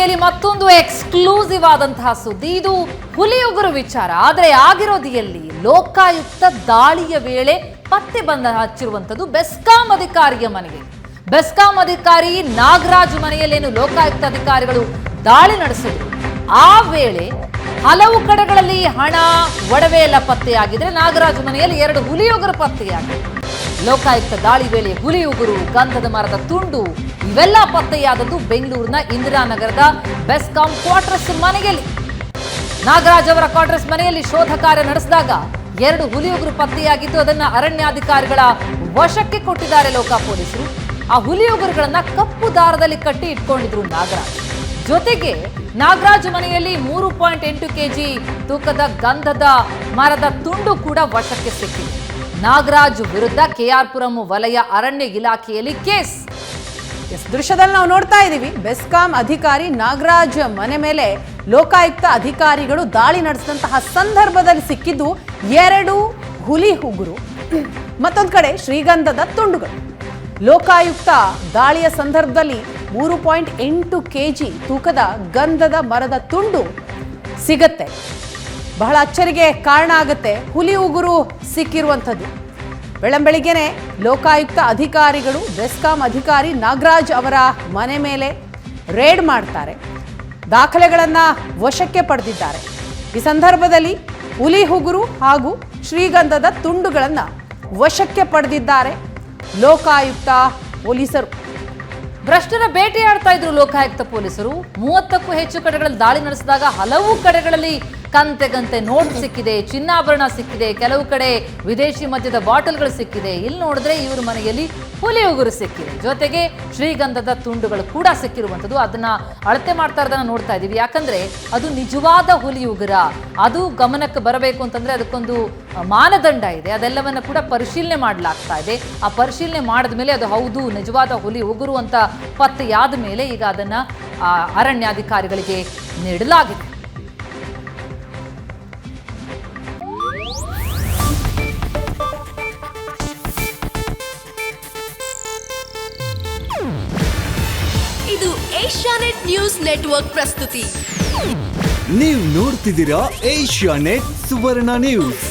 ಸುದ್ದಿಯಲ್ಲಿ ಮತ್ತೊಂದು ಎಕ್ಸ್ಕ್ಲೂಸಿವ್ ಆದಂತಹ ಸುದ್ದಿ. ಇದು ಹುಲಿಯುಗುರು ವಿಚಾರ. ಆದರೆ ಆಗಿರೋದು ಎಲ್ಲಿ? ಲೋಕಾಯುಕ್ತ ದಾಳಿಯ ವೇಳೆ ಪತ್ತೆ ಬಂದ ಹಚ್ಚಿರುವಂತದ್ದು ಬೆಸ್ಕಾಂ ಅಧಿಕಾರಿಯ ಮನೆಗೆ. ಬೆಸ್ಕಾಂ ಅಧಿಕಾರಿ ನಾಗರಾಜ್ ಮನೆಯಲ್ಲೇನು ಲೋಕಾಯುಕ್ತ ಅಧಿಕಾರಿಗಳು ದಾಳಿ ನಡೆಸಿದ್ರು. ಆ ವೇಳೆ ಹಲವು ಕಡೆಗಳಲ್ಲಿ ಹಣ, ಒಡವೆ ಎಲ್ಲ ಪತ್ತೆಯಾಗಿದ್ರೆ ನಾಗರಾಜ್ ಮನೆಯಲ್ಲಿ 2 ಹುಲಿಯುಗುರು ಪತ್ತೆಯಾಗಿದೆ. ಲೋಕಾಯುಕ್ತ ದಾಳಿ ವೇಳೆ ಹುಲಿಯುಗುರು, ಗಂಧದ ಮರದ ತುಂಡು ಇವೆಲ್ಲ ಪತ್ತೆಯಾದದ್ದು ಬೆಂಗಳೂರಿನ ಇಂದಿರಾನಗರದ ಬೆಸ್ಕಾಂ ಕ್ವಾರ್ಟರ್ಸ್ ಮನೆಯಲ್ಲಿ. ನಾಗರಾಜ್ ಅವರ ಕ್ವಾರ್ಟರ್ಸ್ ಮನೆಯಲ್ಲಿ ಶೋಧ ಕಾರ್ಯ ನಡೆಸಿದಾಗ 2 ಹುಲಿಯುಗುರು ಪತ್ತೆಯಾಗಿದ್ದು ಅದನ್ನ ಅರಣ್ಯಾಧಿಕಾರಿಗಳ ವಶಕ್ಕೆ ಕೊಟ್ಟಿದ್ದಾರೆ ಲೋಕ ಪೊಲೀಸರು. ಆ ಹುಲಿಯುಗುರುಗಳನ್ನ ಕಪ್ಪು ದಾರದಲ್ಲಿ ಕಟ್ಟಿ ಇಟ್ಕೊಂಡಿದ್ರು ನಾಗರಾಜ್. ಜೊತೆಗೆ ನಾಗರಾಜ್ ಮನೆಯಲ್ಲಿ 3.8 kg ತೂಕದ ಗಂಧದ ಮರದ ತುಂಡು ಕೂಡ ವಶಕ್ಕೆ ಸಿಕ್ಕಿದೆ. ನಾಗರಾಜ್ ವಿರುದ್ಧ ಕೆಆರ್ಪುರಂ ವಲಯ ಅರಣ್ಯ ಇಲಾಖೆಯಲ್ಲಿ ಕೇಸ್. ದೃಶ್ಯದಲ್ಲಿ ನಾವು ನೋಡ್ತಾ ಇದ್ದೀವಿ, ಬೆಸ್ಕಾಂ ಅಧಿಕಾರಿ ನಾಗರಾಜ್ ಮನೆ ಮೇಲೆ ಲೋಕಾಯುಕ್ತ ಅಧಿಕಾರಿಗಳು ದಾಳಿ ನಡೆಸಿದಂತಹ ಸಂದರ್ಭದಲ್ಲಿ ಸಿಕ್ಕಿದ್ದು 2 ಹುಲಿ ಉಗುರು, ಮತ್ತೊಂದು ಕಡೆ ಶ್ರೀಗಂಧದ ತುಂಡುಗಳು. ಲೋಕಾಯುಕ್ತ ದಾಳಿಯ ಸಂದರ್ಭದಲ್ಲಿ 3.8 kg ತೂಕದ ಗಂಧದ ಮರದ ತುಂಡು ಸಿಗತ್ತೆ. ಬಹಳ ಅಚ್ಚರಿಗೆ ಕಾರಣ ಆಗುತ್ತೆ ಹುಲಿ ಉಗುರು ಸಿಕ್ಕಿರುವಂಥದ್ದು. ಬೆಳಂಬೆಳಿಗ್ಗೆನೆ ಲೋಕಾಯುಕ್ತ ಅಧಿಕಾರಿಗಳು ಬೆಸ್ಕಾಂ ಅಧಿಕಾರಿ ನಾಗರಾಜ್ ಅವರ ಮನೆ ಮೇಲೆ ರೇಡ್ ಮಾಡ್ತಾರೆ, ದಾಖಲೆಗಳನ್ನು ವಶಕ್ಕೆ ಪಡೆದಿದ್ದಾರೆ. ಈ ಸಂದರ್ಭದಲ್ಲಿ ಹುಲಿ ಉಗುರು ಹಾಗೂ ಶ್ರೀಗಂಧದ ತುಂಡುಗಳನ್ನು ವಶಕ್ಕೆ ಪಡೆದಿದ್ದಾರೆ ಲೋಕಾಯುಕ್ತ ಪೊಲೀಸರು. ಭ್ರಷ್ಟರ ಬೇಟೆಯಾಡ್ತಾ ಇದ್ರು ಲೋಕಾಯುಕ್ತ ಪೊಲೀಸರು. 30ಕ್ಕೂ ಹೆಚ್ಚು ಕಡೆಗಳಲ್ಲಿ ದಾಳಿ ನಡೆಸಿದಾಗ ಹಲವು ಕಡೆಗಳಲ್ಲಿ ಕಂತೆ ನೋಟ್ ಸಿಕ್ಕಿದೆ, ಚಿನ್ನಾಭರಣ ಸಿಕ್ಕಿದೆ, ಕೆಲವು ಕಡೆ ವಿದೇಶಿ ಮದ್ಯದ ಬಾಟಲ್ಗಳು ಸಿಕ್ಕಿದೆ. ಇಲ್ಲಿ ನೋಡಿದ್ರೆ ಇವ್ರ ಮನೆಯಲ್ಲಿ ಹುಲಿ ಉಗುರು ಸಿಕ್ಕಿದೆ, ಜೊತೆಗೆ ಶ್ರೀಗಂಧದ ತುಂಡುಗಳು ಕೂಡ ಸಿಕ್ಕಿರುವಂಥದ್ದು. ಅದನ್ನ ಅಳತೆ ಮಾಡ್ತಾ ಇರೋದನ್ನ ನೋಡ್ತಾ ಇದ್ದೀವಿ. ಯಾಕಂದ್ರೆ ಅದು ನಿಜವಾದ ಹುಲಿ ಉಗುರ, ಅದು ಗಮನಕ್ಕೆ ಬರಬೇಕು ಅಂತಂದ್ರೆ ಅದಕ್ಕೊಂದು ಮಾನದಂಡ ಇದೆ. ಅದೆಲ್ಲವನ್ನ ಕೂಡ ಪರಿಶೀಲನೆ ಮಾಡಲಾಗ್ತಾ ಇದೆ. ಆ ಪರಿಶೀಲನೆ ಮಾಡಿದ ಮೇಲೆ ಅದು ಹೌದು ನಿಜವಾದ ಹುಲಿ ಉಗುರು ಅಂತ ಪತ್ತೆಯಾದ ಮೇಲೆ ಈಗ ಅದನ್ನ ಅರಣ್ಯಾಧಿಕಾರಿಗಳಿಗೆ ನೀಡಲಾಗಿದೆ. ಇದು ಏಷ್ಯಾನೆಟ್ ನ್ಯೂಸ್ ನೆಟ್ವರ್ಕ್ ಪ್ರಸ್ತುತಿ. ನೀವು ನೋಡ್ತಿದ್ದೀರಾ ಏಷ್ಯಾನೆಟ್ ಸುವರ್ಣ ನ್ಯೂಸ್.